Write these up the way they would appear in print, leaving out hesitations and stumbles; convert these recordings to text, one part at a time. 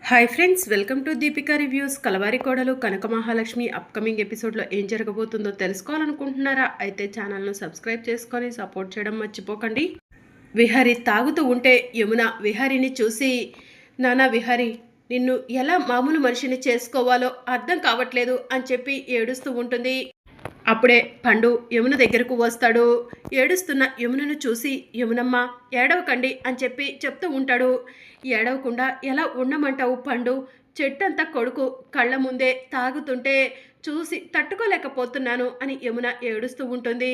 Hi friends, welcome to Deepika reviews. Kalavari Kodalu Kanaka Mahalakshmi upcoming ఎపిసోడ్లో ఏం జరగబోతుందో తెలుసుకోవాలనుకుంటున్నారా? అయితే ఛానల్ను సబ్స్క్రైబ్ చేసుకొని సపోర్ట్ చేయడం మర్చిపోకండి. విహారి తాగుతూ ఉంటే యమున విహారిని చూసి, నానా విహారి, నిన్ను ఎలా మామూలు మనిషిని చేసుకోవాలో అర్థం కావట్లేదు అని చెప్పి ఏడుస్తూ ఉంటుంది. అప్పుడే పండు యమున దగ్గరకు వస్తాడు. ఏడుస్తున్న యమునను చూసి, యమునమ్మ ఏడవకండి అని చెప్పి చెప్తూ ఉంటాడు. ఏడవకుండా ఎలా ఉండమంటావు పండు? చెట్టంతా కొడుకు కళ్ళ ముందే తాగుతుంటే చూసి తట్టుకోలేకపోతున్నాను అని యమున ఏడుస్తూ ఉంటుంది.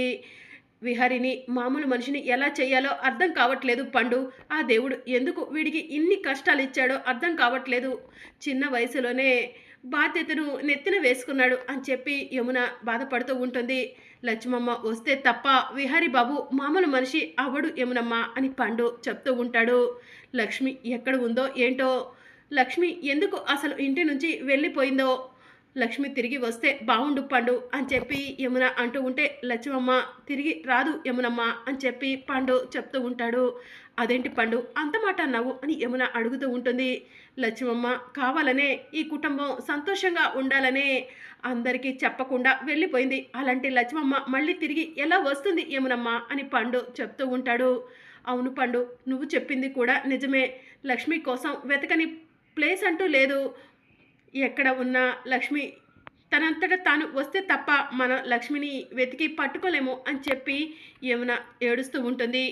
విహారిని మామూలు మనిషిని ఎలా చేయాలో అర్థం కావట్లేదు పండు. ఆ దేవుడు ఎందుకు వీడికి ఇన్ని కష్టాలు ఇచ్చాడో అర్థం కావట్లేదు. చిన్న వయసులోనే బాధ్యతను నెత్తిన వేసుకున్నాడు అని చెప్పి యమున బాధపడుతూ ఉంటుంది. లక్ష్మమ్మ వస్తే తప్ప విహారీ బాబు మామూలు మనిషి అవడు యమునమ్మ అని పండు చెప్తూ ఉంటాడు. లక్ష్మి ఎక్కడ ఉందో ఏంటో, లక్ష్మి ఎందుకు అసలు ఇంటి నుంచి వెళ్ళిపోయిందో, లక్ష్మి తిరిగి వస్తే బాగుండు పండు అని చెప్పి యమున అంటూ ఉంటే, లక్ష్మమ్మ తిరిగి రాదు యమునమ్మ అని చెప్పి పండు చెప్తూ ఉంటాడు. అదేంటి పండు అంత మాట అన్నావు అని యమున అడుగుతూ ఉంటుంది. లక్ష్మమ్మ కావాలనే ఈ కుటుంబం సంతోషంగా ఉండాలనే అందరికీ చెప్పకుండా వెళ్ళిపోయింది. అలాంటి లక్ష్మమ్మ మళ్ళీ తిరిగి ఎలా వస్తుంది యమునమ్మ అని పండు చెప్తూ ఉంటాడు. అవును పండు, నువ్వు చెప్పింది కూడా నిజమే. లక్ష్మి కోసం వెతకని ప్లేస్ అంటూ లేదు. ఎక్కడ ఉన్న లక్ష్మి తనంతటా తాను వస్తే తప్ప మన లక్ష్మిని వెతికి పట్టుకోలేము అని చెప్పి యమున ఏడుస్తూ ఉంటుంది.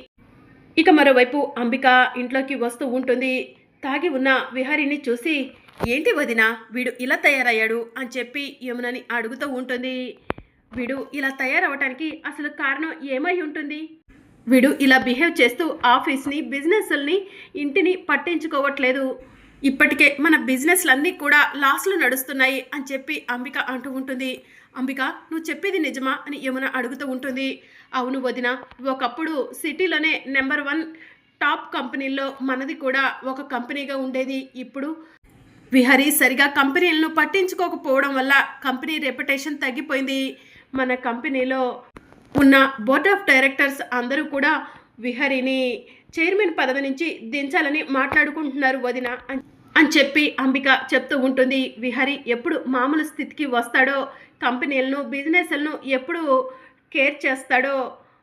ఇక మరోవైపు అంబిక ఇంట్లోకి వస్తూ ఉంటుంది. తాగి ఉన్న విహారిని చూసి, ఏంటి వదిన వీడు ఇలా తయారయ్యాడు అని చెప్పి యమునని అడుగుతూ ఉంటుంది. వీడు ఇలా తయారవటానికి అసలు కారణం ఏమై ఉంటుంది? వీడు ఇలా బిహేవ్ చేస్తూ ఆఫీస్ని, బిజినెస్ని, ఇంటిని పట్టించుకోవట్లేదు. ఇప్పటికే మన బిజినెస్లన్నీ కూడా లాస్లో నడుస్తున్నాయి అని చెప్పి అంబిక అంటూ ఉంటుంది. అంబిక, నువ్వు చెప్పేది నిజమా అని యమున అడుగుతూ ఉంటుంది. అవును వదిన, ఒకప్పుడు సిటీలోనే నెంబర్ 1 టాప్ కంపెనీల్లో మనది కూడా ఒక కంపెనీగా ఉండేది. ఇప్పుడు విహారీ సరిగా కంపెనీలను పట్టించుకోకపోవడం వల్ల కంపెనీ రెప్యుటేషన్ తగ్గిపోయింది. మన కంపెనీలో ఉన్న బోర్డ్ ఆఫ్ డైరెక్టర్స్ అందరూ కూడా విహారీని చైర్మన్ పదవి నుంచి దించాలని మాట్లాడుకుంటున్నారు వదిన అని చెప్పి అంబిక చెప్తూ ఉంటుంది. విహారీ ఎప్పుడు మామూలు స్థితికి వస్తాడో, కంపెనీలను, బిజినెస్లను ఎప్పుడు కేర్ చేస్తాడో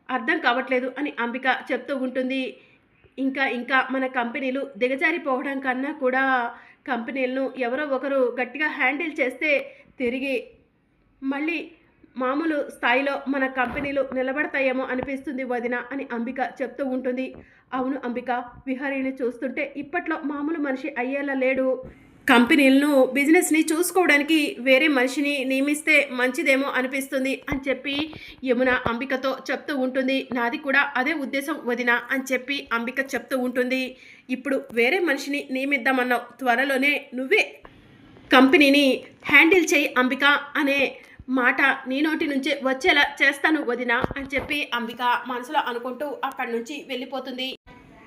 అర్థం కావట్లేదు అని అంబిక చెప్తూ ఉంటుంది. ఇంకా మన కంపెనీలు దిగజారిపోవడం కన్నా కూడా కంపెనీలను ఎవరో ఒకరు గట్టిగా హ్యాండిల్ చేస్తే తిరిగి మళ్ళీ మామూలు స్థాయిలో మన కంపెనీలు నిలబడతాయేమో అనిపిస్తుంది వదిన అని అంబిక చెప్తూ ఉంటుంది. అవును అంబిక, విహారీని చూస్తుంటే ఇప్పట్లో మామూలు మనిషి అయ్యేలా లేడు. కంపెనీలను, బిజినెస్ని చూసుకోవడానికి వేరే మనిషిని నియమిస్తే మంచిదేమో అనిపిస్తుంది అని చెప్పి యమున అంబికతో చెప్తూ ఉంటుంది. నాది కూడా అదే ఉద్దేశం వదిన అని చెప్పి అంబిక చెప్తూ ఉంటుంది. ఇప్పుడు వేరే మనిషిని నియమిద్దామన్నావు, త్వరలోనే నువ్వే కంపెనీని హ్యాండిల్ చేయి అంబిక అనే మాట నీ నోటి నుంచే వచ్చేలా చేస్తాను వదిన అని చెప్పి అంబిక మనసులో అనుకుంటూ అక్కడి నుంచి వెళ్ళిపోతుంది.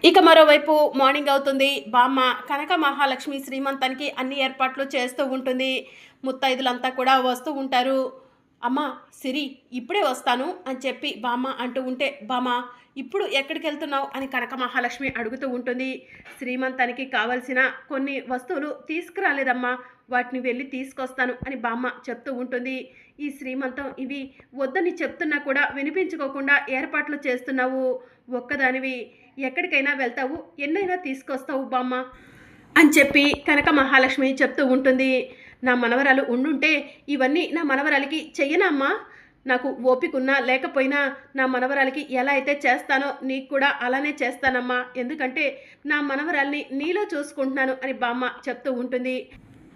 ఇక మరోవైపు మార్నింగ్ అవుతుంది. బామ్మ కనక మహాలక్ష్మి శ్రీమంతానికి అన్ని ఏర్పాట్లు చేస్తూ ఉంటుంది. ముత్తైదులంతా కూడా వస్తూ ఉంటారు. అమ్మ సిరి ఇప్పుడే వస్తాను అని చెప్పి బామ్మ అంటూ ఉంటే, బామ్మ ఇప్పుడు ఎక్కడికి వెళ్తున్నావు అని కనక మహాలక్ష్మి అడుగుతూ ఉంటుంది. శ్రీమంతానికి కావలసిన కొన్ని వస్తువులు తీసుకురాలేదమ్మా, వాటిని వెళ్ళి తీసుకొస్తాను అని బామ్మ చెప్తూ ఉంటుంది. ఈ శ్రీమంతం ఇవి వద్దని చెప్తున్నా కూడా వినిపించుకోకుండా ఏర్పాట్లు చేస్తున్నావు. ఒక్కదానివి ఎక్కడికైనా వెళ్తావు, ఎన్నైనా తీసుకొస్తావు బామ్మ అని చెప్పి కనక మహాలక్ష్మి చెప్తూ ఉంటుంది. నా మనవరాలు ఉండుంటే ఇవన్నీ నా మనవరాలికి చెయ్యనమ్మా. నాకు ఓపిక ఉన్నా లేకపోయినా నా మనవరాలికి ఎలా అయితే చేస్తానో నీకు కూడా అలానే చేస్తానమ్మా. ఎందుకంటే నా మనవరాల్ని నీలో చూసుకుంటున్నాను అని బామ్మ చెప్తూ ఉంటుంది.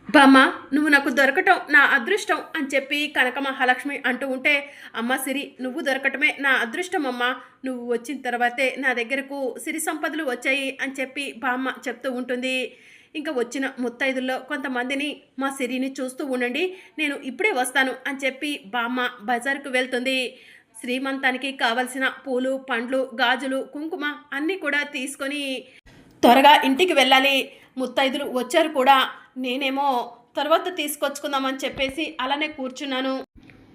బామ్మ నువ్వు నాకు దొరకటం నా అదృష్టం అని చెప్పి కనక మహాలక్ష్మి అంటూ ఉంటే, అమ్మ సిరి నువ్వు దొరకటమే నా అదృష్టం అమ్మ. నువ్వు వచ్చిన తర్వాతే నా దగ్గరకు సిరి సంపదలు వచ్చాయి అని చెప్పి బామ్మ చెప్తూ ఉంటుంది. ఇంకా వచ్చిన ముత్తైదుల్లో కొంతమందిని మా సిరిని చూస్తూ ఉండండి, నేను ఇప్పుడే వస్తాను అని చెప్పి బామ్మ బజార్కు వెళ్తుంది. శ్రీమంతానికి కావలసిన పూలు, పండ్లు, గాజులు, కుంకుమ అన్నీ కూడా తీసుకొని త్వరగా ఇంటికి వెళ్ళాలి. ముత్తైదులు వచ్చారు కూడా, నేనేమో తర్వాత తీసుకొచ్చుకుందామని చెప్పేసి అలానే కూర్చున్నాను.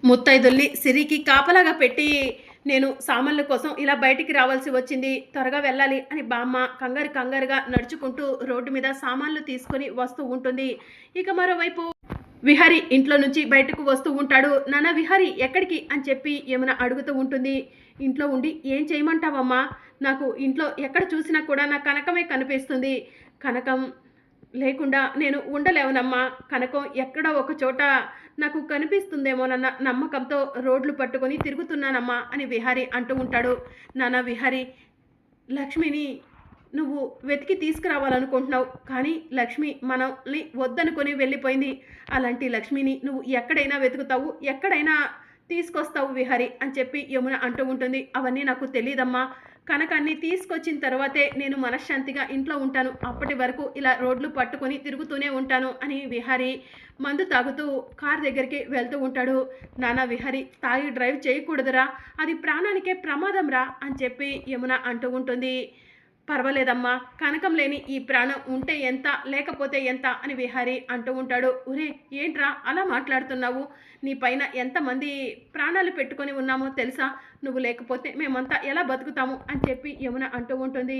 ముత్తైదుల్ని సిరికి కాపలాగా పెట్టి నేను సామాన్ల కోసం ఇలా బయటికి రావాల్సి వచ్చింది, త్వరగా వెళ్ళాలి అని బామ్మ కంగారుగా నడుచుకుంటూ రోడ్డు మీద సామాన్లు తీసుకొని వస్తూ ఉంటుంది. ఇక మరోవైపు విహారి ఇంట్లో నుంచి బయటకు వస్తూ ఉంటాడు. నాన్న విహారి ఎక్కడికి అని చెప్పి యమున అడుగుతూ ఉంటుంది. ఇంట్లో ఉండి ఏం చేయమంటావమ్మా? నాకు ఇంట్లో ఎక్కడ చూసినా కూడా నా కనకమే కనిపిస్తుంది. కనకం లేకుండా నేను ఉండలేవనమ్మా. కనకం ఎక్కడో ఒక చోట నాకు కనిపిస్తుందేమోనన్న నమ్మకంతో రోడ్లు పట్టుకొని తిరుగుతున్నానమ్మా అని విహారి అంటూ ఉంటాడు. నాన్న విహారి, లక్ష్మిని నువ్వు వెతికి తీసుకురావాలనుకుంటున్నావు, కానీ లక్ష్మి మనల్ని వద్దనుకొని వెళ్ళిపోయింది. అలాంటి లక్ష్మిని నువ్వు ఎక్కడైనా వెతుకుతావు, ఎక్కడైనా తీసుకొస్తావు విహారి అని చెప్పి యమున అంటూ ఉంటుంది. అవన్నీ నాకు తెలియదమ్మా. కనకాన్ని తీసుకొచ్చిన తర్వాతే నేను మనశ్శాంతిగా ఇంట్లో ఉంటాను. అప్పటి వరకు ఇలా రోడ్లు పట్టుకొని తిరుగుతూనే ఉంటాను అని విహారి మందు తాగుతూ కార్ దగ్గరికి వెళ్తూ ఉంటాడు. నానా విహారి, తాగి డ్రైవ్ చేయకూడదురా, అది ప్రాణానికే ప్రమాదం రా అని చెప్పి యమున అంటూ ఉంటుంది. పర్వాలేదమ్మా, కనకం లేని ఈ ప్రాణం ఉంటే ఎంత, లేకపోతే ఎంత అని విహారి అంటూ ఉంటాడు. ఒరే ఏంట్రా అలా మాట్లాడుతున్నావు? నీ పైన ఎంతమంది ప్రాణాలు పెట్టుకొని ఉన్నామో తెలుసా? నువ్వు లేకపోతే మేమంతా ఎలా బతుకుతాము అని చెప్పి యమున అంటూ ఉంటుంది.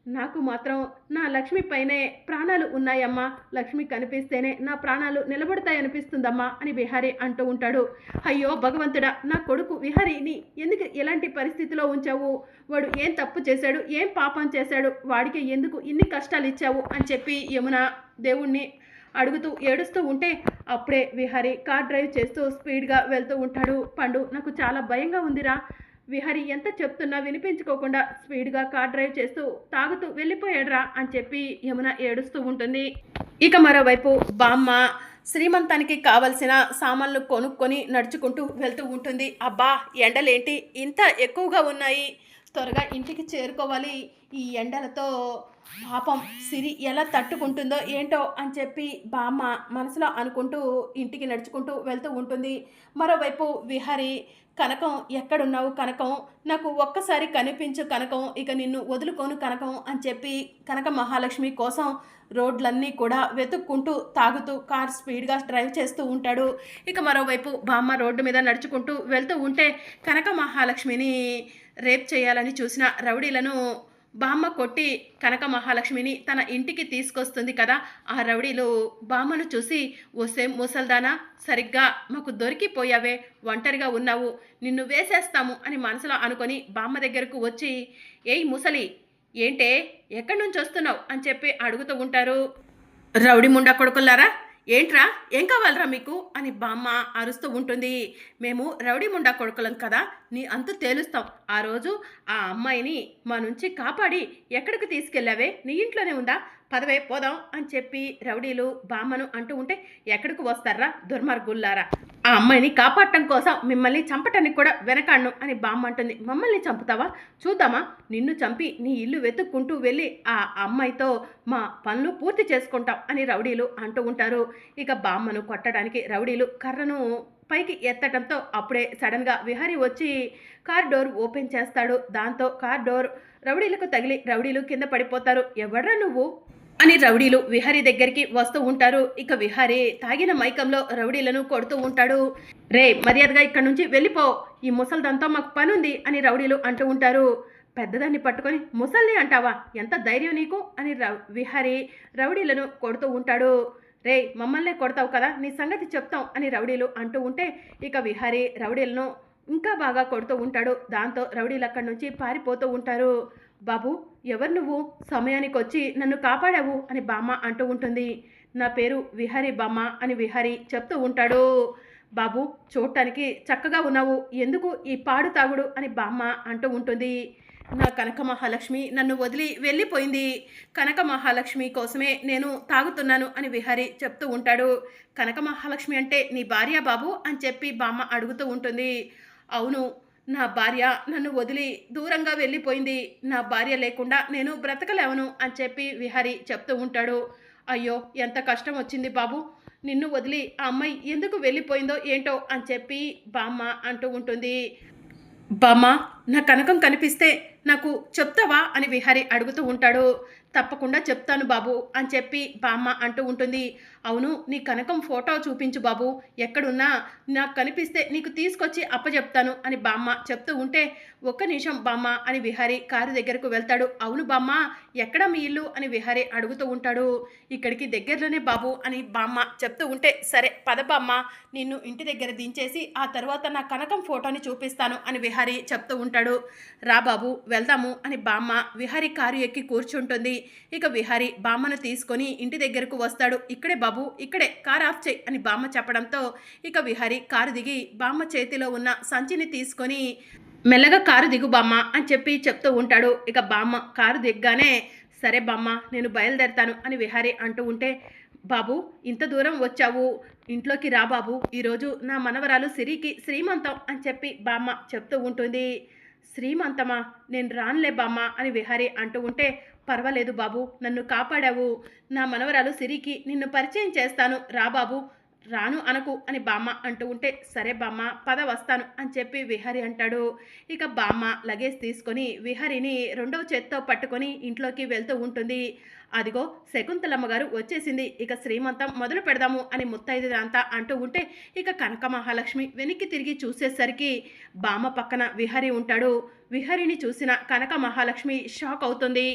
నాకు మాత్రం నా లక్ష్మి పైనే ప్రాణాలు ఉన్నాయమ్మా. లక్ష్మి కనిపిస్తేనే నా ప్రాణాలు నిలబడతాయనిపిస్తుందమ్మా అని విహారి అంటూ ఉంటాడు. అయ్యో భగవంతుడా, నా కొడుకు విహారిని ఎందుకు ఎలాంటి పరిస్థితిలో ఉంచావు? వాడు ఏం తప్పు చేశాడు, ఏం పాపం చేశాడు, వాడికి ఎందుకు ఇన్ని కష్టాలు ఇచ్చావు అని చెప్పి యమున దేవుణ్ణి అడుగుతూ ఏడుస్తూ ఉంటే అప్పుడే విహారి కార్ డ్రైవ్ చేస్తూ స్పీడ్గా వెళ్తూ ఉంటాడు. పండు, నాకు చాలా భయంగా ఉందిరా. విహారి ఎంత చెప్తున్నా వినిపించుకోకుండా స్పీడ్గా కార్ డ్రైవ్ చేస్తూ తాగుతూ వెళ్ళిపోయాడురా అని చెప్పి యమున ఏడుస్తూ ఉంటుంది. ఇక మరోవైపు బామ్మ శ్రీమంతానికి కావలసిన సామాన్లు కొనుక్కొని నడుచుకుంటూ వెళ్తూ ఉంటుంది. అబ్బా, ఎండలేంటి ఇంత ఎక్కువగా ఉన్నాయి, త్వరగా ఇంటికి చేరుకోవాలి. ఈ ఎండలతో పాపం సిరి ఎలా తట్టుకుంటుందో ఏంటో అని చెప్పి బామ్మ మనసులో అనుకుంటూ ఇంటికి నడుచుకుంటూ వెళ్తూ ఉంటుంది. మరోవైపు విహారి, కనకం ఎక్కడున్నావు కనకం, నాకు ఒక్కసారి కనిపించు కనకం, ఇక నిన్ను వదులుకోను కనకం అని చెప్పి కనక మహాలక్ష్మి కోసం రోడ్లన్నీ కూడా వెతుక్కుంటూ తాగుతూ కార్ స్పీడ్గా డ్రైవ్ చేస్తూ ఉంటాడు. ఇక మరోవైపు బామ్మ రోడ్డు మీద నడుచుకుంటూ వెళ్తూ ఉంటే కనక మహాలక్ష్మిని రేప్ చేయాలని చూసిన రౌడీలను బామ్మ కొట్టి కనక మహాలక్ష్మిని తన ఇంటికి తీసుకొస్తుంది కదా. ఆ రౌడీలు బామ్మను చూసి, ఓసే ముసల్దానా, సరిగ్గా మాకు దొరికిపోయావే, ఒంటరిగా ఉన్నావు, నిన్ను వేసేస్తాము అని మనసులో అనుకొని బామ్మ దగ్గరకు వచ్చి, ఏయ్ ముసలి, ఏంటే ఎక్కడి నుంచి వస్తున్నావు అని చెప్పి అడుగుతూ ఉంటారు. రౌడీ ముండా కొడుకులారా, ఏంట్రా, ఏం కావాలరా మీకు అని బామ్మ అరుస్తూ ఉంటుంది. మేము రౌడీ ముండా కొడుకులం కదా, నీ అంతు తేలుస్తాం. ఆ రోజు ఆ అమ్మాయిని మా నుంచి కాపాడి ఎక్కడికి తీసుకెళ్ళావే, నీ ఇంట్లోనే ఉందా, పదవే పోదాం అని చెప్పి రౌడీలు బామ్మను అంటూ ఉంటే, ఎక్కడికి వస్తారా దుర్మార్గుల్లారా, ఆ అమ్మాయిని కాపాడటం కోసం మిమ్మల్ని చంపటానికి కూడా వెనకాడను అని బామ్మ అంటుంది. మమ్మల్ని చంపుతావా, చూద్దామా, నిన్ను చంపి నీ ఇల్లు వెతుక్కుంటూ వెళ్ళి ఆ అమ్మాయితో మా పనులు పూర్తి చేసుకుంటాం అని రౌడీలు అంటూ ఉంటారు. ఇక బామ్మను కొట్టడానికి రౌడీలు కర్రను పైకి ఎత్తడంతో అప్పుడే సడన్గా విహారి వచ్చి కార్ డోర్ ఓపెన్ చేస్తాడు. దాంతో కార్ డోర్ రౌడీలకు తగిలి రౌడీలు కింద పడిపోతారు. ఎవడ్రా నువ్వు అని రౌడీలు విహారీ దగ్గరికి వస్తూ ఉంటారు. ఇక విహారీ తాగిన మైకంలో రౌడీలను కొడుతూ ఉంటాడు. రే, మర్యాదగా ఇక్కడి నుంచి వెళ్ళిపో, ఈ ముసల్దాంతో మాకు పనుంది అని రౌడీలు అంటూ ఉంటారు. పెద్దదాన్ని పట్టుకొని ముసల్ని అంటావా, ఎంత ధైర్యం నీకు అని విహారీ రౌడీలను కొడుతూ ఉంటాడు. రే, మమ్మల్నే కొడతావు కదా, నీ సంగతి చెప్తాం అని రౌడీలు అంటూ ఉంటే ఇక విహారీ రౌడీలను ఇంకా బాగా కొడుతూ ఉంటాడు. దాంతో రౌడీలు అక్కడి నుంచి పారిపోతూ ఉంటారు. బాబు, ఎవరు నువ్వు, సమయానికి వచ్చి నన్ను కాపాడావు అని బామ్మ అంటూ ఉంటుంది. నా పేరు విహారీ బామ్మ అని విహారీ చెప్తూ ఉంటాడు. బాబు, చూడటానికి చక్కగా ఉన్నావు, ఎందుకు ఈ పాడు తాగుడు అని బామ్మ అంటూ ఉంటుంది. నా కనక మహాలక్ష్మి నన్ను వదిలి వెళ్ళిపోయింది, కనక మహాలక్ష్మి కోసమే నేను తాగుతున్నాను అని విహారీ చెప్తూ ఉంటాడు. కనక మహాలక్ష్మి అంటే నీ భార్య బాబు అని చెప్పి బామ్మ అడుగుతూ ఉంటుంది. అవును, నా భార్య నన్ను వదిలి దూరంగా వెళ్ళిపోయింది, నా భార్య లేకుండా నేను బ్రతకలేవను అని చెప్పి విహారీ చెప్తూ ఉంటాడు. అయ్యో, ఎంత కష్టం వచ్చింది బాబు, నిన్ను వదిలి ఆ అమ్మాయి ఎందుకు వెళ్ళిపోయిందో ఏంటో అని చెప్పి బామ్మ అంటూ ఉంటుంది. బామ్మ, నా కనకం కనిపిస్తే నాకు చెప్తావా అని విహారీ అడుగుతూ ఉంటాడు. తప్పకుండా చెప్తాను బాబు అని చెప్పి బామ్మ అంటూ ఉంటుంది. అవును, నీ కనకం ఫోటో చూపించు బాబు, ఎక్కడున్నా నాకు కనిపిస్తే నీకు తీసుకొచ్చి అప్పచెప్తాను అని బామ్మ చెప్తూ ఉంటే, ఒక్క నిమిషం బామ్మ అని విహారీ కారు దగ్గరకు వెళ్తాడు. అవును బామ్మ, ఎక్కడ మీ ఇల్లు అని విహారీ అడుగుతూ ఉంటాడు. ఇక్కడికి దగ్గరలోనే బాబు అని బామ్మ చెప్తూ ఉంటే, సరే పద బామ్మ, నిన్ను ఇంటి దగ్గర దించేసి ఆ తర్వాత నా కనకం ఫోటోని చూపిస్తాను అని విహారీ చెప్తూ ఉంటాడు. రా బాబు వెళ్దాము అని బామ్మ విహారీ కారు ఎక్కి కూర్చుంటుంది. ఇక విహారీ బామ్మను తీసుకొని ఇంటి దగ్గరకు వస్తాడు. ఇక్కడే బాబు, ఇక్కడే, కారు ఆఫ్ చేయి అని బామ్మ చెప్పడంతో ఇక విహారీ కారు దిగి బామ్మ చేతిలో ఉన్న సంచిని తీసుకొని మెల్లగా కారు దిగు బామ్మ అని చెప్పి చెప్తూ ఉంటాడు. ఇక బామ్మ కారు దిగ్గానే సరే బామ్మ నేను బయలుదేరతాను అని విహారీ అంటూ ఉంటే, బాబు ఇంత దూరం వచ్చావు, ఇంట్లోకి రా బాబు, ఈరోజు నా మనవరాలు సిరికి శ్రీమంతం అని చెప్పి బామ్మ చెప్తూ ఉంటుంది. శ్రీమంతమా, నేను రానులే బామ్మ అని విహారీ అంటూ ఉంటే, పర్వాలేదు బాబు, నన్ను కాపాడావు, నా మనవరాలు సిరికి నిన్ను పరిచయం చేస్తాను, రా బాబు, రాను అనకు అని బామ్మ అంటూ ఉంటే, సరే బామ్మ పద వస్తాను అని చెప్పి విహారీ అంటాడు. ఇక బామ్మ లగేజ్ తీసుకొని విహారీని రెండవ చేత్తో పట్టుకొని ఇంట్లోకి వెళ్తూ ఉంటుంది. అదిగో శకుంతలమ్మ గారు వచ్చేసింది, ఇక శ్రీమంతం మొదలు పెడదాము అని ముత్తైదుదంతా అంటూ ఉంటే, ఇక కనక మహాలక్ష్మి వెనక్కి తిరిగి చూసేసరికి బామ్మ పక్కన విహారీ ఉంటాడు. విహారీని చూసిన కనక మహాలక్ష్మి షాక్ అవుతుంది.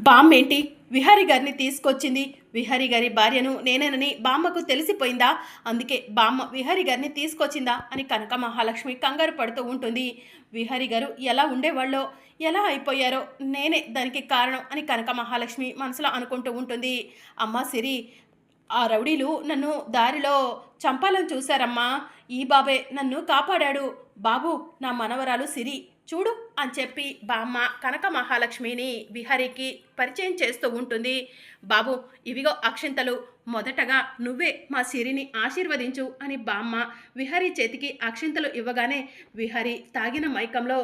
బామ్మ ఏంటి విహారీ గారిని తీసుకొచ్చింది, విహారీ గారి భార్యను నేనేనని బామ్మకు తెలిసిపోయిందా, అందుకే బామ్మ విహారీ గారిని తీసుకొచ్చిందా అని కనక మహాలక్ష్మి కంగారు పడుతూ ఉంటుంది. విహారీ గారు ఎలా ఉండేవాళ్ళో, ఎలా అయిపోయారో నేనే దానికి కారణం అని కనక మహాలక్ష్మి మనసులో అనుకుంటూ ఉంటుంది. అమ్మ సిరి, ఆ రౌడీలు నన్ను దారిలో చంపాలని చూశారమ్మా, ఈ బాబే నన్ను కాపాడాడు, బాబు నా మనవరాలు సిరి చూడు అని చెప్పి బామ్మ కనక మహాలక్ష్మిని విహారీకి పరిచయం చేస్తూ ఉంటుంది. బాబు ఇవిగో అక్షింతలు, మొదటగా నువ్వే మా సిరిని ఆశీర్వదించు అని బామ్మ విహారీ చేతికి అక్షింతలు ఇవ్వగానే విహారీ తాగిన మైకంలో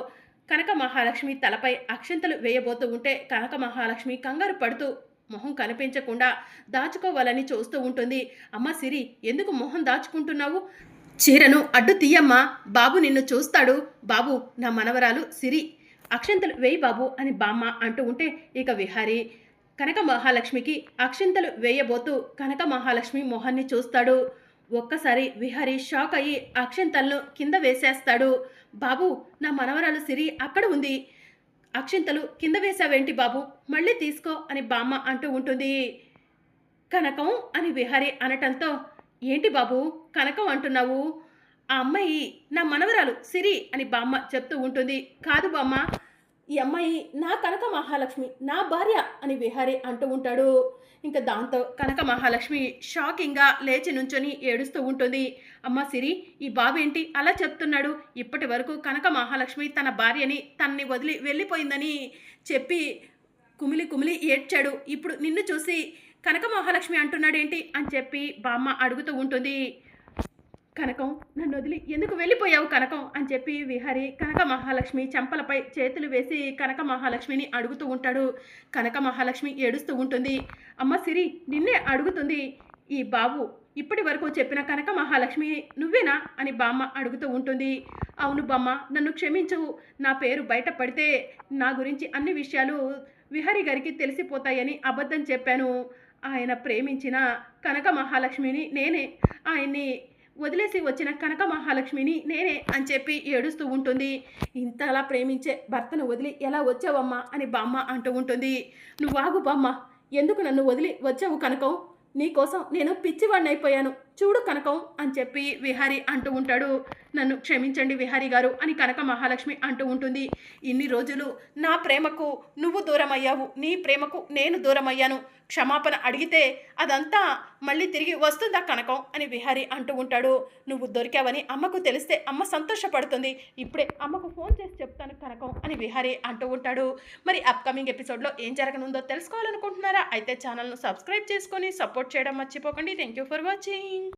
కనక మహాలక్ష్మి తలపై అక్షింతలు వేయబోతూ ఉంటే కనక మహాలక్ష్మి కంగారు పడుతూ మొహం కనిపించకుండా దాచుకోవాలని చూస్తూ ఉంటుంది. అమ్మ సిరి, ఎందుకు మొహం దాచుకుంటున్నావు, చీరను అడ్డు తీయమ్మా, బాబు నిన్ను చూస్తాడు, బాబు నా మనవరాలు సిరి అక్షింతలు వేయి బాబు అని బామ్మ అంటూ ఉంటే ఇక విహారీ కనక మహాలక్ష్మికి అక్షింతలు వేయబోతూ కనక మహాలక్ష్మి మొహాన్ని చూస్తాడు. ఒక్కసారి విహారీ షాక్ అయ్యి అక్షింతలను కింద వేసేస్తాడు. బాబు నా మనవరాలు సిరి అక్కడ ఉంది, అక్షింతలు కింద వేసావేంటి బాబు, మళ్ళీ తీసుకో అని బామ్మ అంటూ ఉంటుంది. కనకం అని విహారీ అనటంతో, ఏంటి బాబు కనకం అంటున్నావు, ఆ అమ్మాయి నా మనవరాలు సిరి అని బామ్మ చెప్తూ ఉంటుంది. కాదు బామ్మ, ఈ అమ్మాయి నా కనక మహాలక్ష్మి, నా భార్య అని విహారీ అంటూ ఉంటాడు. ఇంకా దాంతో కనక మహాలక్ష్మి షాకింగ్గా లేచి నుంచొని ఏడుస్తూ ఉంటుంది. అమ్మ సిరి, ఈ బాబు ఏంటి అలా చెప్తున్నాడు, ఇప్పటి వరకు కనక మహాలక్ష్మి తన భార్యని తన్ని వదిలి వెళ్ళిపోయిందని చెప్పి కుమిలి కుమిలి ఏడ్చాడు, ఇప్పుడు నిన్ను చూసి కనక మహాలక్ష్మి అంటున్నాడేంటి అని చెప్పి బామ్మ అడుగుతూ ఉంటుంది. కనకం నన్ను వదిలి ఎందుకు వెళ్ళిపోయావు కనకం అని చెప్పి విహారీ కనక మహాలక్ష్మి చెంపలపై చేతులు వేసి కనక మహాలక్ష్మిని అడుగుతూ ఉంటాడు. కనక మహాలక్ష్మి ఏడుస్తూ ఉంటుంది. అమ్మ సిరి, నిన్నే అడుగుతుంది, ఈ బాబు ఇప్పటి వరకు చెప్పిన కనక మహాలక్ష్మి నువ్వేనా అని బామ్మ అడుగుతూ ఉంటుంది. అవును బామ్మ, నన్ను క్షమించవు, నా పేరు బయట పడితే నా గురించి అన్ని విషయాలు విహారీ గారికి తెలిసిపోతాయని అబద్ధం చెప్పాను, ఆయన ప్రేమించిన కనక మహాలక్ష్మిని నేనే, ఆయన్ని వదిలేసి వచ్చిన కనక మహాలక్ష్మిని నేనే అని చెప్పి ఏడుస్తూ ఉంటుంది. ఇంతలా ప్రేమించే భర్తను వదిలి ఎలా వచ్చావమ్మా అని బామ్మ అంటూ ఉంటుంది. నువ్వు ఆగు బామ్మ, ఎందుకు నన్ను వదిలి వచ్చావు కనకం, నీకోసం నేను పిచ్చివాడిని అయిపోయాను చూడు కనకం అని చెప్పి విహారీ అంటూ ఉంటాడు. నన్ను క్షమించండి విహారీ గారు అని కనక మహాలక్ష్మి అంటూ ఉంటుంది. ఇన్ని రోజులు నా ప్రేమకు నువ్వు దూరం అయ్యావు, నీ ప్రేమకు నేను దూరం అయ్యాను, క్షమాపణ అడిగితే అదంతా మళ్ళీ తిరిగి వస్తుందా కనకం అని విహారీ అంటూ ఉంటాడు. నువ్వు దొరికావని అమ్మకు తెలిస్తే అమ్మ సంతోషపడుతుంది, ఇప్పుడే అమ్మకు ఫోన్ చేసి చెప్తాను కనకం అని విహారీ అంటూ ఉంటాడు. మరి అప్కమింగ్ ఎపిసోడ్లో ఏం జరగనుందో తెలుసుకోవాలనుకుంటున్నారా? అయితే ఛానల్ను సబ్స్క్రైబ్ చేసుకొని సపోర్ట్ చేయడం మర్చిపోకండి. Thank you for watching.